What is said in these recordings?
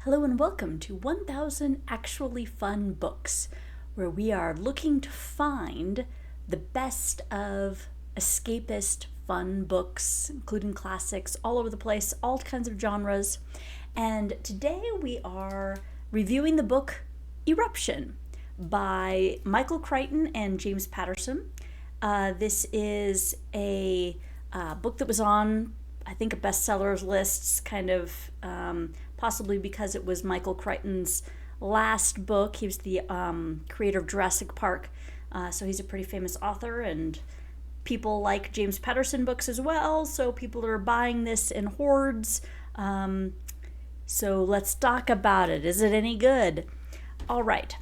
Hello and welcome to 1000 Actually Fun Books, where we are looking to find the best of escapist fun books, including classics all over the place, all kinds of genres. And today we are reviewing the book Eruption by Michael Crichton and James Patterson. This is a book that was on, I think, a bestsellers list, kind of possibly because it was Michael Crichton's last book. He was the creator of Jurassic Park, so he's a pretty famous author, and people like James Patterson books as well, so people are buying this in hordes. So let's talk about it. Is it any good? All right.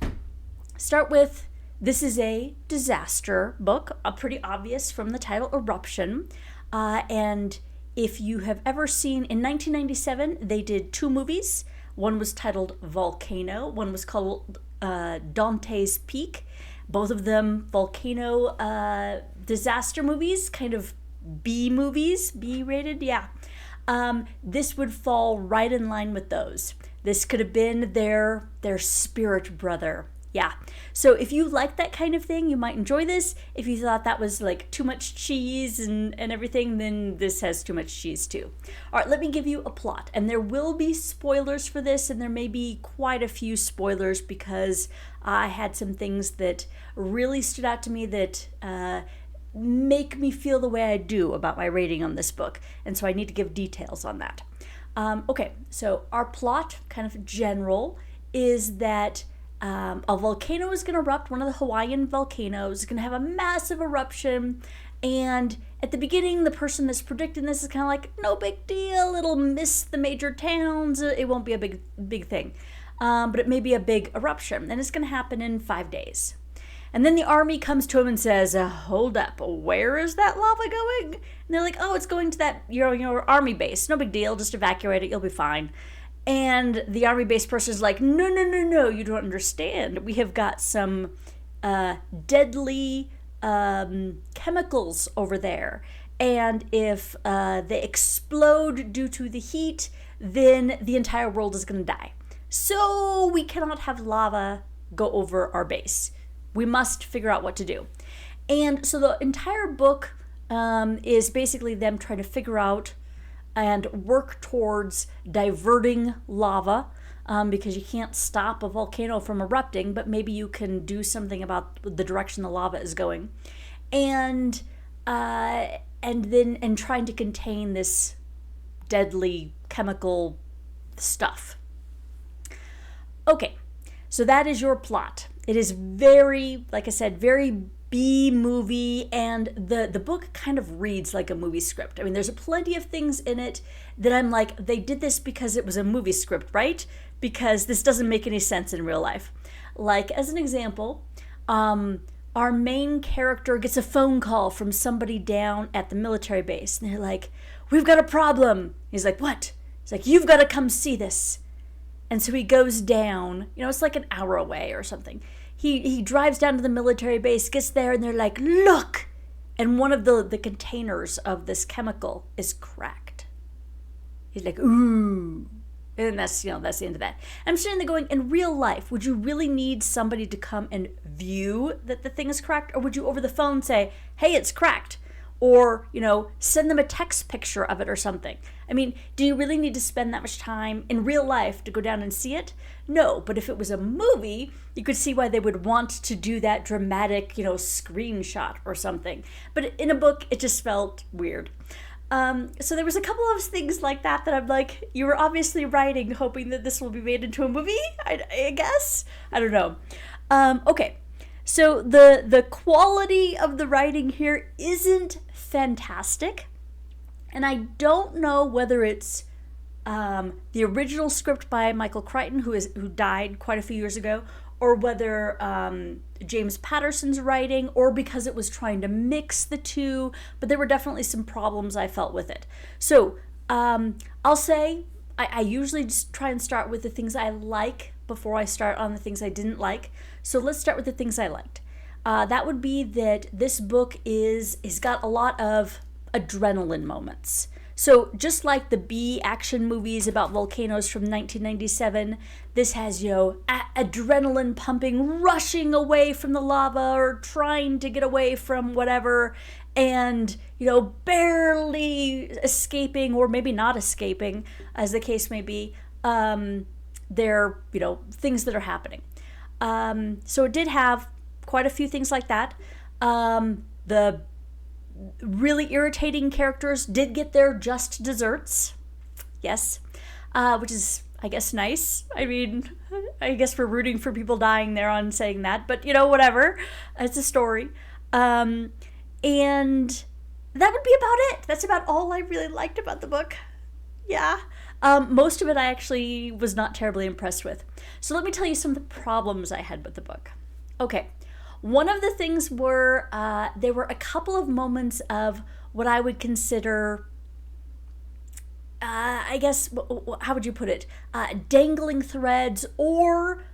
Start with, this is a disaster book, pretty obvious from the title, Eruption, and if you have ever seen, in 1997, they did two movies. One was titled Volcano, one was called Dante's Peak. Both of them volcano disaster movies, kind of B movies, B-rated, yeah. This would fall right in line with those. This could have been their spirit brother. Yeah. So if you like that kind of thing, you might enjoy this. If you thought that was like too much cheese and everything, then this has too much cheese too. All right, let me give you a plot. And there will be spoilers for this, and there may be quite a few spoilers because I had some things that really stood out to me that make me feel the way I do about my rating on this book. And so I need to give details on that. Okay, so our plot, kind of general, is that a volcano is going to erupt, one of the Hawaiian volcanoes, is going to have a massive eruption, and at the beginning, the person that's predicting this is kind of like, no big deal, it'll miss the major towns, it won't be a big thing, but it may be a big eruption, and it's going to happen in 5 days. And then the army comes to him and says, hold up, where is that lava going? And they're like, oh, it's going to that your army base, no big deal, just evacuate it, you'll be fine. And the army-based person is like, no, you don't understand. We have got some deadly chemicals over there. And if they explode due to the heat, then the entire world is going to die. So we cannot have lava go over our base. We must figure out what to do. And so the entire book is basically them trying to figure out and work towards diverting lava, because you can't stop a volcano from erupting, but maybe you can do something about the direction the lava is going, and trying to contain this deadly chemical stuff. Okay, so that is your plot. It is very, like I said, very B movie, and the book kind of reads like a movie script. I mean, there's plenty of things in it that I'm like, they did this because it was a movie script, right? Because this doesn't make any sense in real life. Like, as an example, our main character gets a phone call from somebody down at the military base, and they're like, we've got a problem. He's like, what? He's like, you've got to come see this. And so he goes down, it's like an hour away or something. He drives down to the military base, gets there, and they're like, look! And one of the containers of this chemical is cracked. He's like, ooh. And that's the end of that. I'm sitting there going, in real life, would you really need somebody to come and view that the thing is cracked? Or would you over the phone say, hey, it's cracked? Or, send them a text picture of it or something. I mean, do you really need to spend that much time in real life to go down and see it? No, but if it was a movie, you could see why they would want to do that dramatic, screenshot or something. But in a book, it just felt weird. So there was a couple of things like that I'm like, you were obviously writing, hoping that this will be made into a movie, I guess? I don't know. Okay. So the quality of the writing here isn't fantastic, and I don't know whether it's the original script by Michael Crichton, who died quite a few years ago, or whether James Patterson's writing, or because it was trying to mix the two, but there were definitely some problems I felt with it. So I'll say I usually just try and start with the things I like before I start on the things I didn't like. So let's start with the things I liked. That would be that this book is got a lot of adrenaline moments. So just like the B action movies about volcanoes from 1997, this has, adrenaline pumping, rushing away from the lava or trying to get away from whatever, and, barely escaping, or maybe not escaping, as the case may be, they're, things that are happening. So it did have quite a few things like that. The really irritating characters did get their just desserts. Yes. Which is, I guess, nice. I mean, I guess we're rooting for people dying there on saying that, but whatever. It's a story. And that would be about it. That's about all I really liked about the book. Yeah. Most of it I actually was not terribly impressed with. So let me tell you some of the problems I had with the book. Okay. One of the things were, there were a couple of moments of what I would consider, I guess, how would you put it? Dangling threads or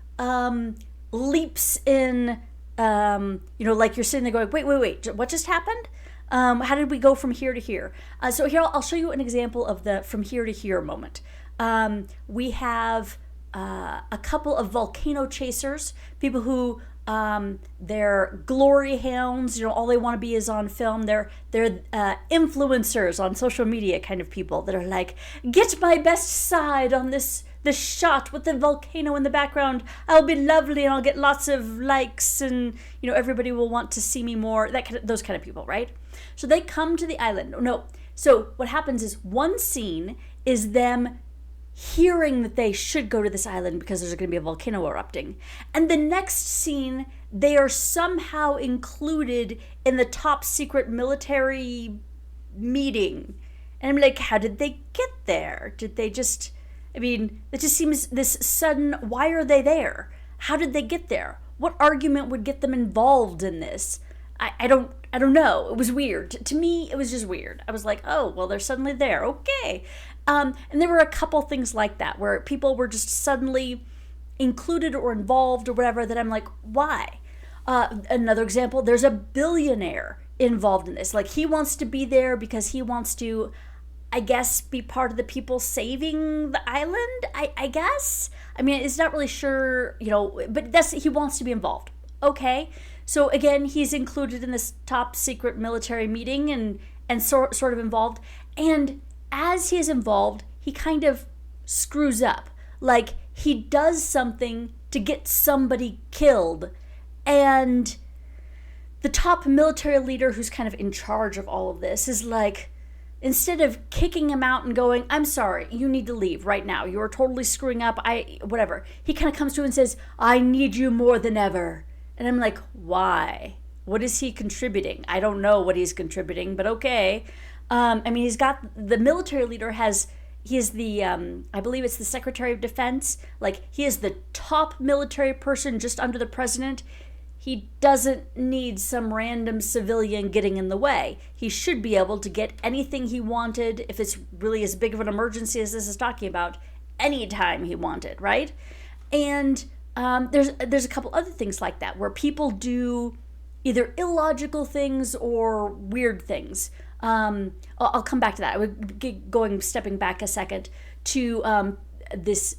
leaps in, like you're sitting there going, wait, what just happened? How did we go from here to here? So here, I'll show you an example of the from here to here moment. We have a couple of volcano chasers, people who they're glory hounds, all they want to be is on film. They're influencers on social media kind of people that are like, get my best side on this shot with the volcano in the background. I'll be lovely and I'll get lots of likes and, everybody will want to see me more. Those kind of people, right? So they come to the island. No. So what happens is one scene is them hearing that they should go to this island because there's going to be a volcano erupting. And the next scene, they are somehow included in the top secret military meeting. And I'm like, how did they get there? Did they just, it just seems this sudden, why are they there? How did they get there? What argument would get them involved in this? I don't know. It was weird. To me, it was just weird. I was like, oh, well, they're suddenly there. Okay. And there were a couple things like that where people were just suddenly included or involved or whatever that I'm like, why? Another example, there's a billionaire involved in this. Like he wants to be there because he wants to, I guess, be part of the people saving the island, I guess. It's not really sure, but he wants to be involved. Okay. So again, he's included in this top secret military meeting and sort of involved. And as he is involved, he kind of screws up. Like he does something to get somebody killed. And the top military leader who's kind of in charge of all of this is like, instead of kicking him out and going, I'm sorry, you need to leave right now. You're totally screwing up. Whatever. He kind of comes to him and says, I need you more than ever. And I'm like, why? What is he contributing? I don't know what he's contributing, but okay. He's got, the military leader he is the, I believe it's the Secretary of Defense. Like, he is the top military person just under the president. He doesn't need some random civilian getting in the way. He should be able to get anything he wanted, if it's really as big of an emergency as this is talking about, anytime he wanted, right? And there's a couple other things like that where people do either illogical things or weird things. I'll come back to that. I would stepping back a second to this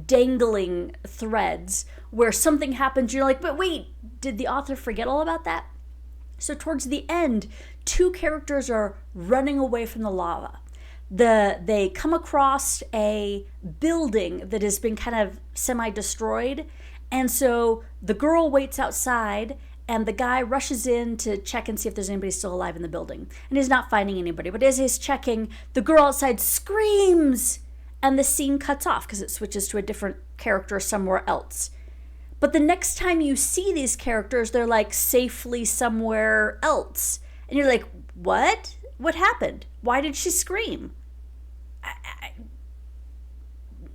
dangling threads where something happens. You're like, but wait, did the author forget all about that? So towards the end, two characters are running away from the lava. They come across a building that has been kind of semi-destroyed, and so the girl waits outside and the guy rushes in to check and see if there's anybody still alive in the building, and he's not finding anybody. But as he's checking, the girl outside screams and the scene cuts off because it switches to a different character somewhere else. But the next time you see these characters, they're like safely somewhere else, and you're like, what happened? Why did she scream?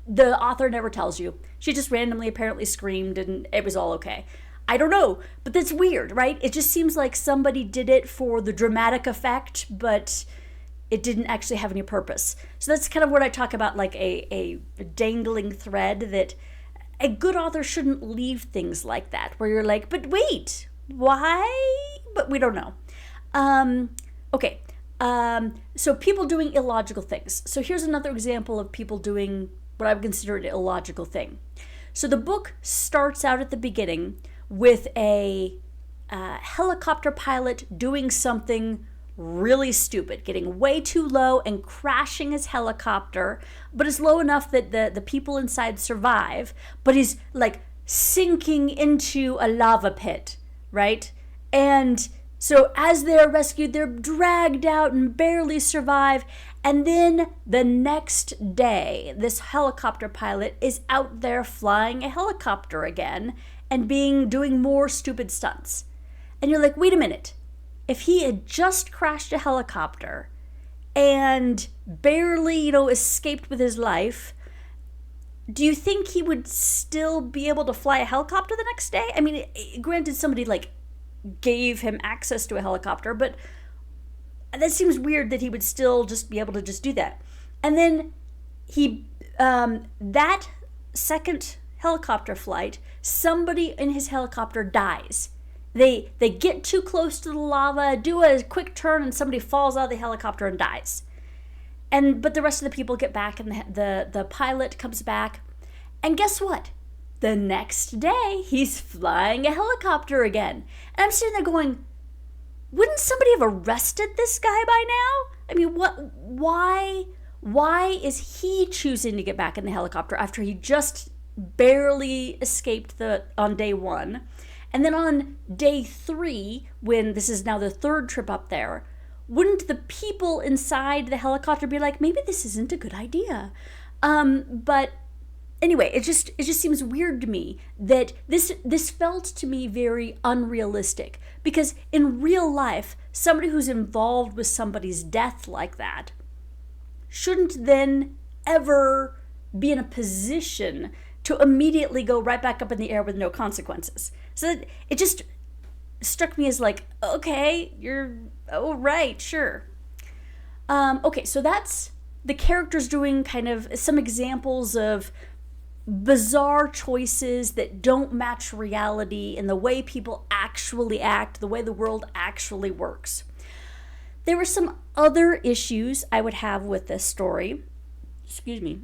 The author never tells you. She just randomly apparently screamed and it was all okay. I don't know, but that's weird, right? It just seems like somebody did it for the dramatic effect, but it didn't actually have any purpose. So that's kind of what I talk about, like a dangling thread, that a good author shouldn't leave things like that, where you're like, but wait, why? But we don't know. Okay. So people doing illogical things. So here's another example of people doing what I would consider an illogical thing. So the book starts out at the beginning with a helicopter pilot doing something really stupid, getting way too low and crashing his helicopter, but it's low enough that the people inside survive, but he's like sinking into a lava pit, right? And so as they're rescued, they're dragged out and barely survive. And then the next day, this helicopter pilot is out there flying a helicopter again and doing more stupid stunts. And you're like, wait a minute. If he had just crashed a helicopter and barely, escaped with his life, do you think he would still be able to fly a helicopter the next day? I mean, granted, somebody gave him access to a helicopter, but that seems weird that he would still just be able to just do that. And then that second helicopter flight, somebody in his helicopter dies. They get too close to the lava, do a quick turn, and somebody falls out of the helicopter and dies. But the rest of the people get back, and the pilot comes back. And guess what? The next day, he's flying a helicopter again. And I'm sitting there going, wouldn't somebody have arrested this guy by now? I mean, why is he choosing to get back in the helicopter after he just barely escaped on day one? And then on day 3, when this is now the third trip up there, wouldn't the people inside the helicopter be like, maybe this isn't a good idea? But anyway, it just seems weird to me that this felt to me very unrealistic, because in real life, somebody who's involved with somebody's death like that shouldn't then ever be in a position to immediately go right back up in the air with no consequences. So it just struck me as like, okay, right, sure. Okay, so that's the characters doing kind of some examples of bizarre choices that don't match reality and the way people actually act, the way the world actually works. There were some other issues I would have with this story. Excuse me.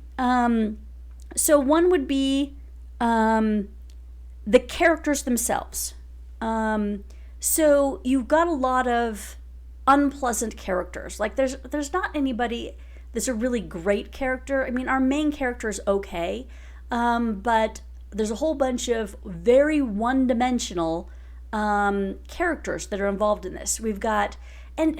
So one would be the characters themselves. So you've got a lot of unpleasant characters. Like there's not anybody that's a really great character. I mean, our main character is okay, but there's a whole bunch of very one-dimensional characters that are involved in this. We've got, and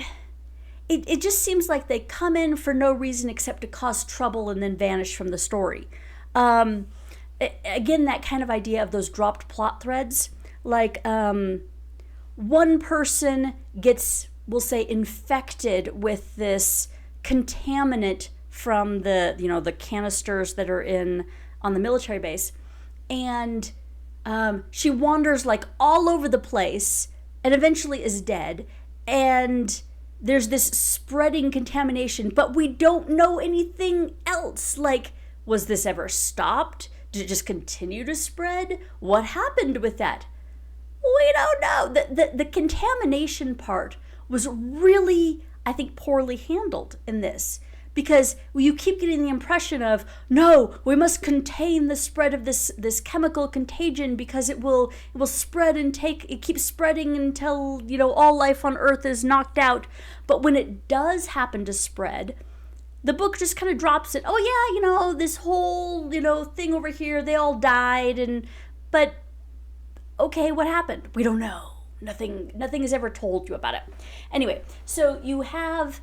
it just seems like they come in for no reason except to cause trouble and then vanish from the story. Again, that kind of idea of those dropped plot threads, like one person gets, we'll say, infected with this contaminant from the canisters that are on the military base, and she wanders like all over the place and eventually is dead, and there's this spreading contamination, but we don't know anything else. Like, was this ever stopped? Did it just continue to spread? What happened with that? We don't know. The contamination part was really, I think, poorly handled in this, because you keep getting the impression of, no, we must contain the spread of this chemical contagion because it will spread and it keeps spreading until, all life on Earth is knocked out. But when it does happen to spread, the book just kind of drops it. Oh yeah, this whole, thing over here, they all died, but okay, what happened? We don't know. Nothing is ever told you about it. Anyway, so you have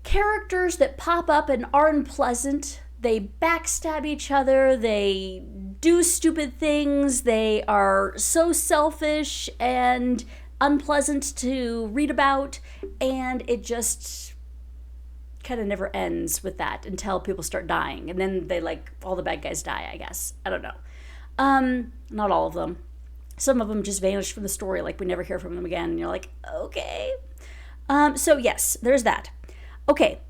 characters that pop up and are unpleasant. They backstab each other. They do stupid things. They are so selfish and unpleasant to read about. And it just kind of never ends with that until people start dying. And then all the bad guys die, I guess. I don't know. Not all of them. Some of them just vanish from the story, like we never hear from them again. And you're like, okay. So yes, there's that. Okay,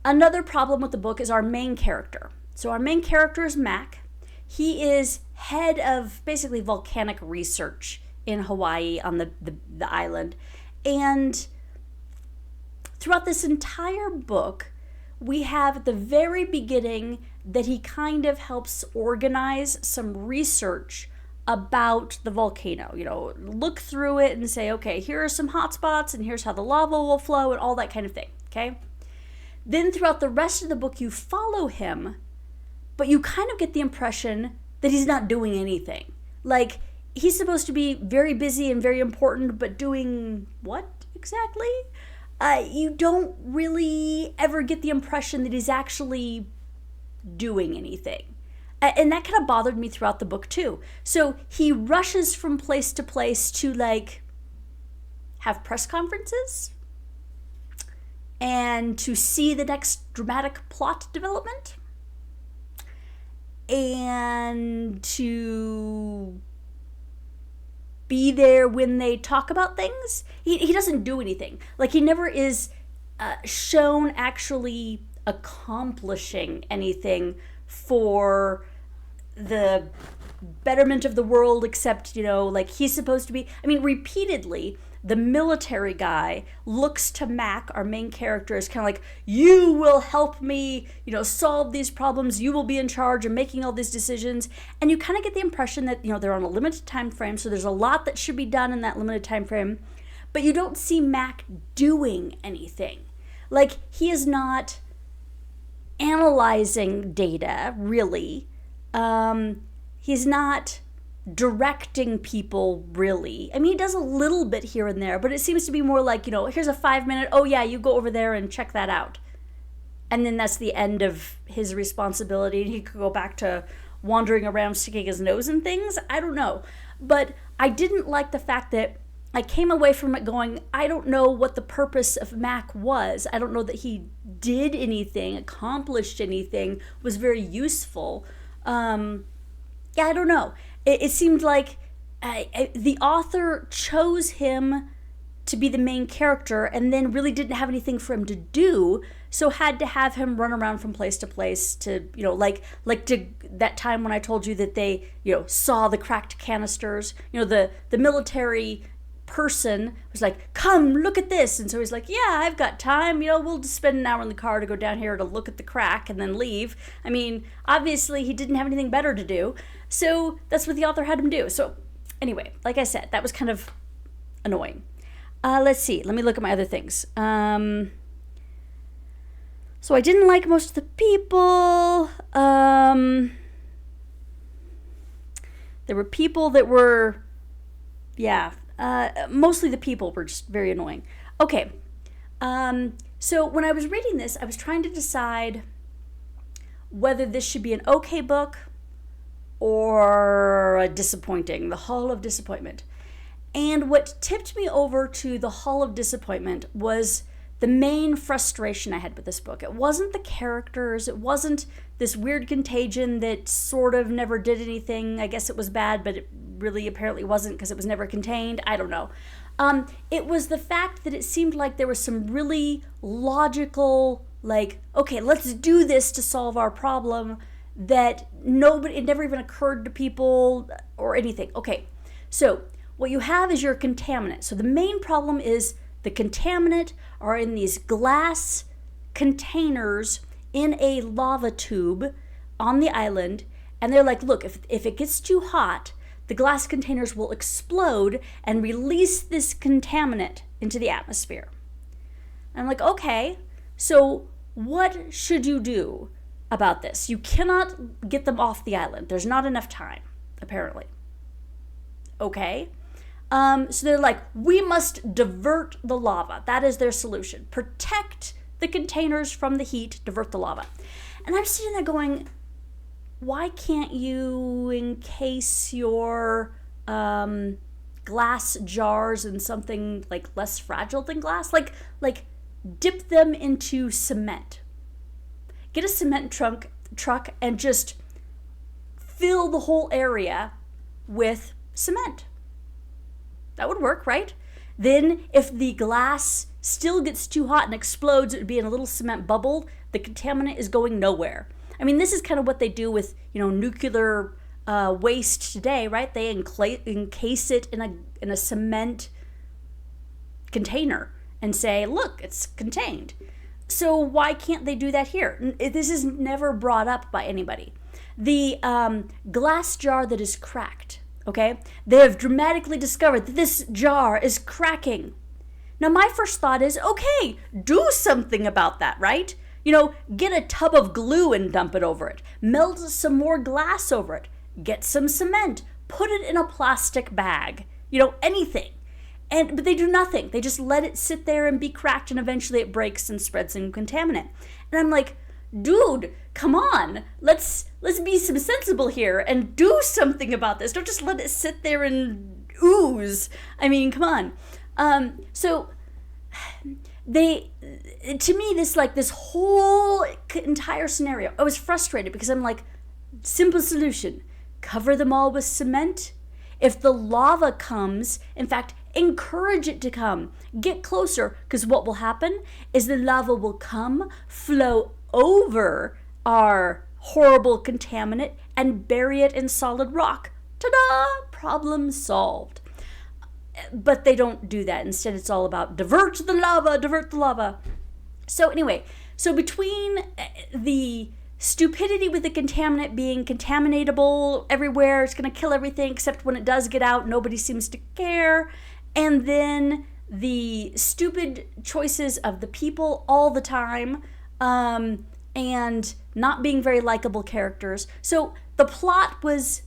another problem with the book is our main character. So our main character is Mac. He is head of basically volcanic research in Hawaii on the island. And throughout this entire book, we have at the very beginning that he kind of helps organize some research about the volcano. Look through it and say, okay, here are some hot spots and here's how the lava will flow and all that kind of thing, okay? Then throughout the rest of the book, you follow him, but you kind of get the impression that he's not doing anything. Like, he's supposed to be very busy and very important, but doing what exactly? You don't really ever get the impression that he's actually doing anything. And that kind of bothered me throughout the book too. So he rushes from place to place to have press conferences and to see the next dramatic plot development and to be there when they talk about things. He doesn't do anything. He never is shown actually accomplishing anything for the betterment of the world, except, he's supposed to be, repeatedly, the military guy looks to Mac, our main character, as kind of like, you will help me, solve these problems. You will be in charge of making all these decisions. And you kind of get the impression that, they're on a limited time frame. So there's a lot that should be done in that limited time frame. But you don't see Mac doing anything. He is not analyzing data, really. He's not directing people, really. He does a little bit here and there, but it seems to be more like, here's a 5-minute, oh yeah, you go over there and check that out. And then that's the end of his responsibility, and he could go back to wandering around sticking his nose in things. I don't know. But I didn't like the fact that I came away from it going, I don't know what the purpose of Mac was. I don't know that he did anything, accomplished anything, was very useful. I don't know. It seemed like the author chose him to be the main character and then really didn't have anything for him to do, so had to have him run around from place to place to, like to that time when I told you that they, saw the cracked canisters. The military person was like, come look at this, and so he's like, yeah, I've got time, we'll just spend an hour in the car to go down here to look at the crack and then leave. Obviously he didn't have anything better to do, so that's what the author had him do. So anyway, like I said, that was kind of annoying. Let's see, let me look at my other things. So I didn't like most of the people. There were people that were, mostly the people were just very annoying. Okay, so when I was reading this, I was trying to decide whether this should be an okay book or a disappointing, the Hall of Disappointment. And what tipped me over to the Hall of Disappointment was the main frustration I had with this book. It wasn't the characters, it wasn't this weird contagion that sort of never did anything. I guess it was bad, but it really apparently wasn't because it was never contained. I don't know. It was the fact that it seemed like there was some really logical, okay, let's do this to solve our problem, that it never even occurred to people or anything. Okay, so what you have is your contaminant. So the main problem is the contaminant are in these glass containers in a lava tube on the island, and they're like, look, if it gets too hot, the glass containers will explode and release this contaminant into the atmosphere. And I'm like, okay, so what should you do about this? You cannot get them off the island. There's not enough time, apparently. Okay. So they're like, we must divert the lava. That is their solution. Protect the containers from the heat, divert the lava. And I'm sitting there going, why can't you encase your glass jars in something less fragile than glass? Like dip them into cement. Get a cement truck and just fill the whole area with cement. That would work, right? Then if the glass still gets too hot and explodes, it would be in a little cement bubble. The contaminant is going nowhere. This is kind of what they do with, nuclear waste today, right? They encase it in a cement container, and say, look, it's contained. So why can't they do that here? This is never brought up by anybody. The glass jar that is cracked, okay? They have dramatically discovered that this jar is cracking. Now, my first thought is, okay, do something about that, right? Get a tub of glue and dump it over it. Melt some more glass over it. Get some cement. Put it in a plastic bag. Anything. But they do nothing. They just let it sit there and be cracked, and eventually it breaks and spreads some contaminant. And I'm like, dude, come on. Let's be some sensible here and do something about this. Don't just let it sit there and ooze. I mean, come on. So to me, this whole entire scenario, I was frustrated because I'm like, simple solution, cover them all with cement. If the lava comes, in fact, encourage it to come, get closer, because what will happen is the lava will come, flow over our horrible contaminant, and bury it in solid rock. Ta-da! Problem solved. But they don't do that. Instead, it's all about divert the lava. So anyway, between the stupidity with the contaminant being contaminatable everywhere, it's going to kill everything, except when it does get out, nobody seems to care, and then the stupid choices of the people all the time, and not being very likable characters. So the plot was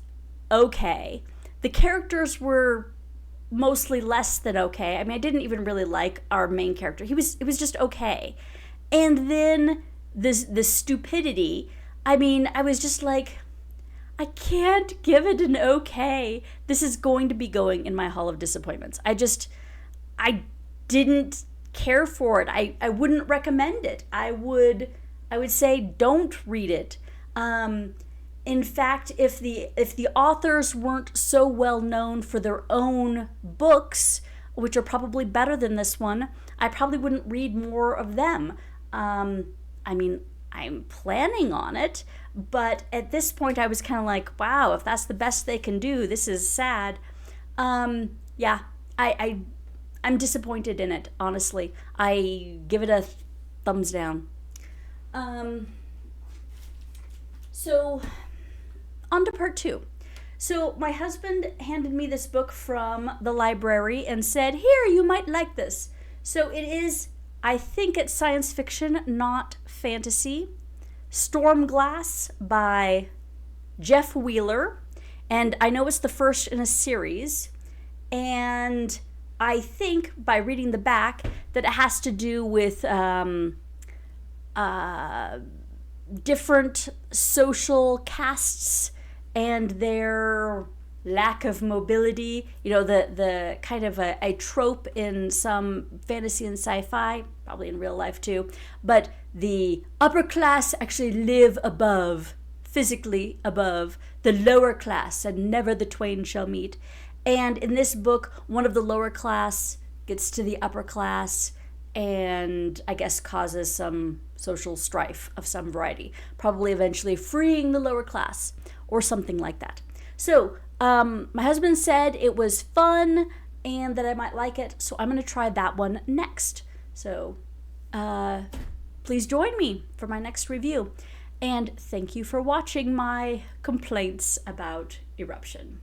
okay. The characters were mostly less than okay. I mean, I didn't even really like our main character. It was just okay. And then the stupidity, I mean, I was just like, I can't give it an okay. This is going to be going in my Hall of Disappointments. I didn't care for it. I wouldn't recommend it. I would say don't read it. In fact, if the authors weren't so well known for their own books, which are probably better than this one, I probably wouldn't read more of them. I mean, I'm planning on it, but at this point I was kind of like, wow, if that's the best they can do, this is sad. Yeah, I'm disappointed in it, honestly. I give it a thumbs down. So, on to part 2. So, my husband handed me this book from the library and said, here, you might like this. So, it is, I think it's science fiction, not fantasy. Stormglass by Jeff Wheeler. And I know it's the first in a series. And I think, by reading the back, that it has to do with different social castes and their lack of mobility. The kind of a trope in some fantasy and sci-fi, probably in real life too, but the upper class actually live physically above the lower class, and never the twain shall meet. And in this book, one of the lower class gets to the upper class and I guess causes some social strife of some variety, probably eventually freeing the lower class or something like that. So my husband said it was fun and that I might like it, so I'm going to try that one next. So please join me for my next review. And thank you for watching my complaints about Eruption.